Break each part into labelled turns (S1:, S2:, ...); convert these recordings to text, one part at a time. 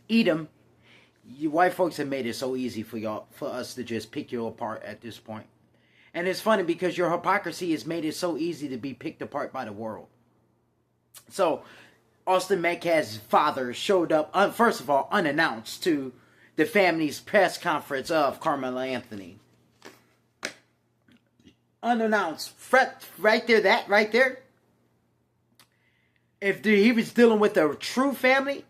S1: Edom, you white folks have made it so easy for us to just pick you apart at this point. And it's funny because your hypocrisy has made it so easy to be picked apart by the world. So, Austin Metcalf's father showed up, first of all, unannounced to the family's press conference of Carmelo Anthony. Unannounced. Right there, that right there. If he was dealing with a true family,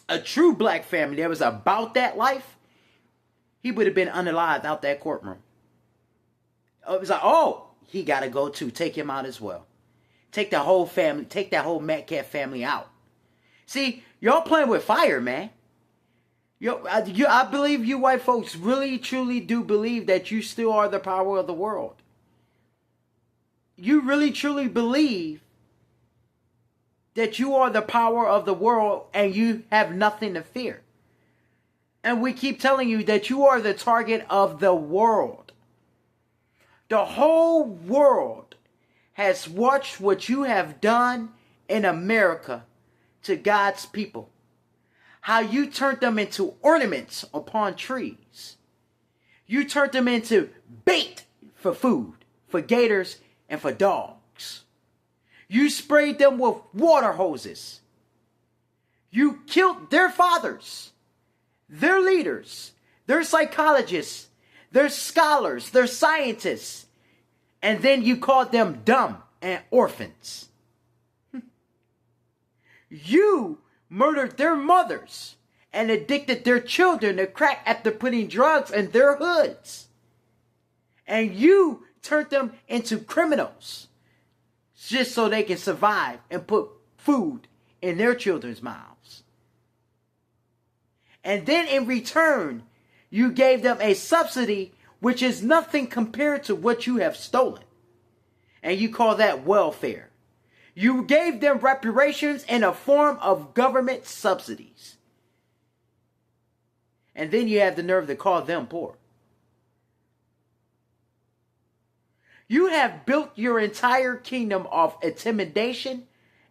S1: a true black family that was about that life, he would have been unalived out that courtroom. It was like, oh, he got to go too. Take him out as well. Take the whole family, take that whole Metcalf family out. See, y'all playing with fire, man. I believe you white folks really, truly do believe that you still are the power of the world. You really, truly believe that you are the power of the world and you have nothing to fear. And we keep telling you that you are the target of the world. The whole world has watched what you have done in America to God's people. How you turned them into ornaments upon trees. You turned them into bait for food, for gators, and for dogs. You sprayed them with water hoses. You killed their fathers, their leaders, their psychologists, their scholars, their scientists, and then you called them dumb and orphans. You murdered their mothers and addicted their children to crack after putting drugs in their hoods. And you turned them into criminals just so they can survive and put food in their children's mouths. And then in return, you gave them a subsidy which is nothing compared to what you have stolen. And you call that welfare. You gave them reparations in a form of government subsidies. And then you have the nerve to call them poor. You have built your entire kingdom of intimidation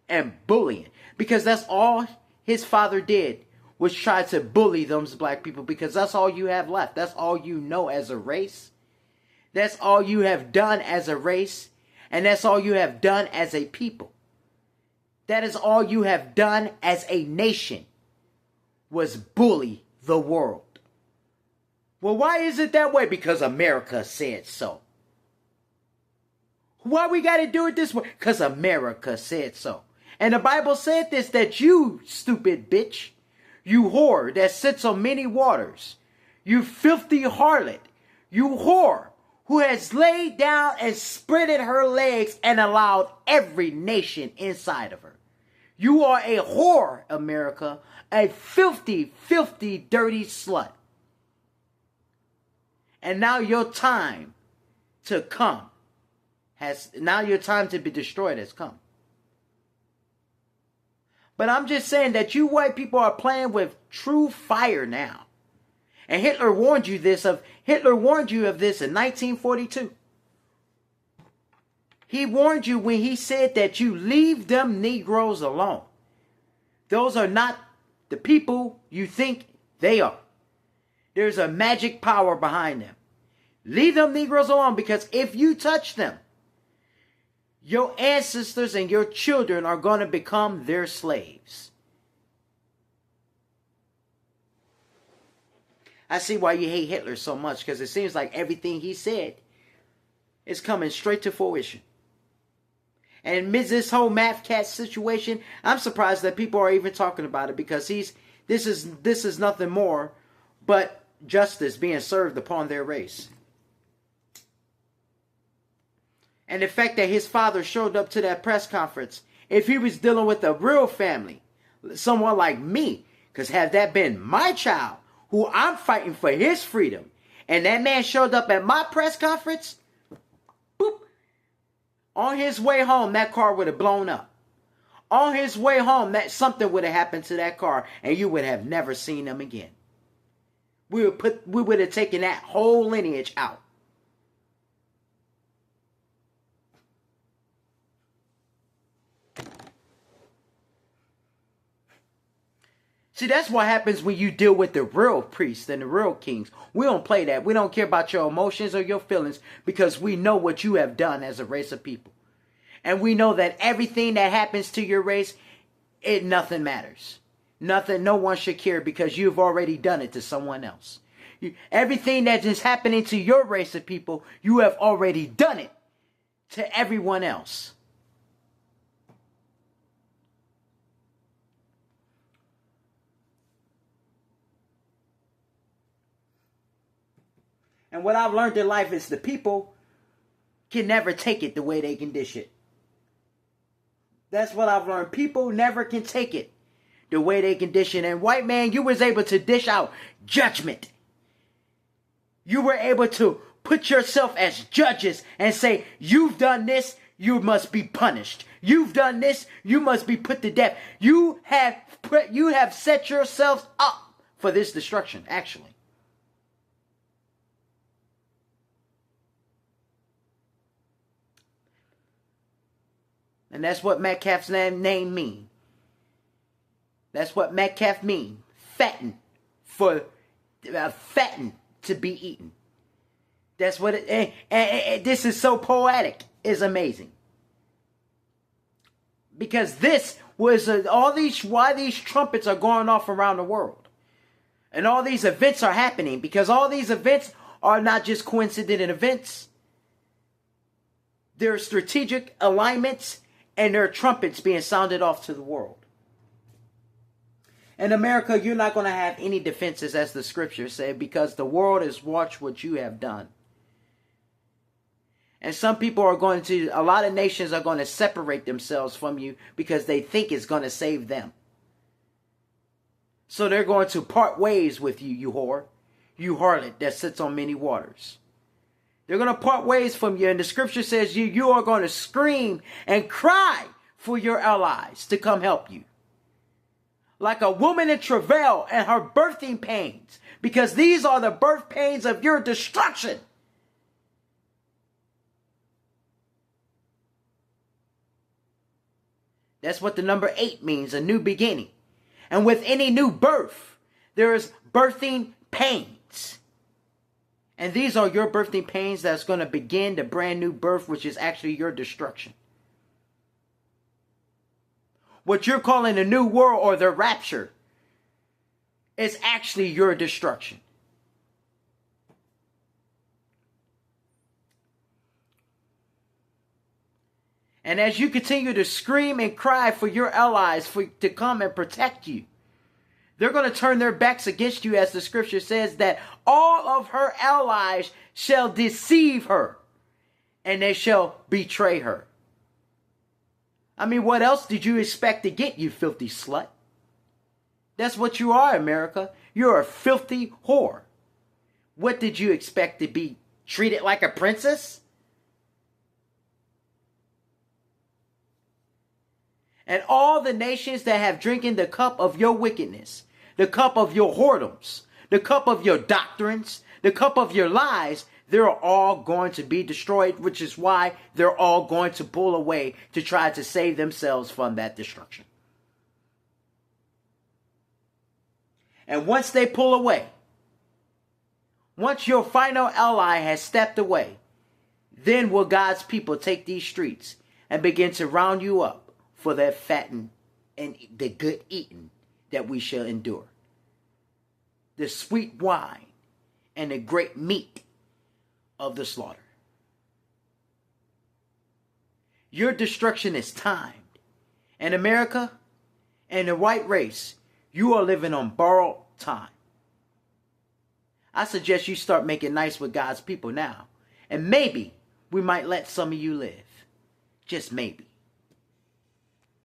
S1: and bullying. Because that's all his father did, was try to bully those black people. Because that's all you have left. That's all you know as a race. That's all you have done as a race. And that's all you have done as a people. That is all you have done as a nation, was bully the world. Well, why is it that way? Because America said so. Why we got to do it this way? Because America said so. And the Bible said this, that you, stupid bitch, you whore that sits on many waters, you filthy harlot, you whore who has laid down and spreaded her legs and allowed every nation inside of her. You are a whore, America, a filthy, filthy, dirty slut. And now your time to come now your time to be destroyed has come. But I'm just saying that you white people are playing with true fire now. And Hitler warned you of this in 1942. He warned you when he said that you leave them Negroes alone. Those are not the people you think they are. There's a magic power behind them. Leave them Negroes alone, because if you touch them, your ancestors and your children are going to become their slaves. I see why you hate Hitler so much, because it seems like everything he said is coming straight to fruition. And amidst this whole Metcalf situation, I'm surprised that people are even talking about it, because this is nothing more but justice being served upon their race. And the fact that his father showed up to that press conference, if he was dealing with a real family, someone like me, because had that been my child, who I'm fighting for his freedom, and that man showed up at my press conference, boop, on his way home, that car would have blown up. On his way home, something would have happened to that car, and you would have never seen him again. We would have taken that whole lineage out. See, that's what happens when you deal with the real priests and the real kings. We don't play that. We don't care about your emotions or your feelings because we know what you have done as a race of people. And we know that everything that happens to your race, nothing matters. Nothing, no one should care because you've already done it to someone else. Everything that is happening to your race of people, you have already done it to everyone else. And what I've learned in life is the people can never take it the way they can dish it. That's what I've learned. People never can take it the way they can dish it. And white man, you was able to dish out judgment. You were able to put yourself as judges and say, you've done this, you must be punished. You've done this, you must be put to death. You have set yourselves up for this destruction, actually. And that's what Metcalf's name mean. That's what Metcalf mean. Fatten to be eaten. That's what it. And this is so poetic. It's amazing. Because this was why these trumpets are going off around the world, and all these events are happening because all these events are not just coincident events. They're strategic alignments. And there are trumpets being sounded off to the world. In America, you're not going to have any defenses, as the scriptures say, because the world has watched what you have done. And some people a lot of nations are going to separate themselves from you because they think it's going to save them. So they're going to part ways with you, you whore, you harlot that sits on many waters. They're going to part ways from you. And the scripture says you are going to scream and cry for your allies to come help you. Like a woman in travail and her birthing pains. Because these are the birth pains of your destruction. That's what the number 8 means, a new beginning. And with any new birth, there is birthing pains. And these are your birthing pains that's going to begin the brand new birth, which is actually your destruction. What you're calling a new world or the rapture is actually your destruction. And as you continue to scream and cry for your allies to come and protect you, they're going to turn their backs against you, as the scripture says, that all of her allies shall deceive her and they shall betray her. I mean, what else did you expect to get, you filthy slut? That's what you are, America. You're a filthy whore. What did you expect to be treated like a princess? And all the nations that have drinking the cup of your wickedness, the cup of your whoredoms, the cup of your doctrines, the cup of your lies, they're all going to be destroyed, which is why they're all going to pull away to try to save themselves from that destruction. And once they pull away, once your final ally has stepped away, then will God's people take these streets and begin to round you up for that fatten and the good eating that we shall endure. The sweet wine and the great meat of the slaughter. Your destruction is timed. And America and the white race, you are living on borrowed time. I suggest you start making nice with God's people now. And maybe we might let some of you live. Just maybe.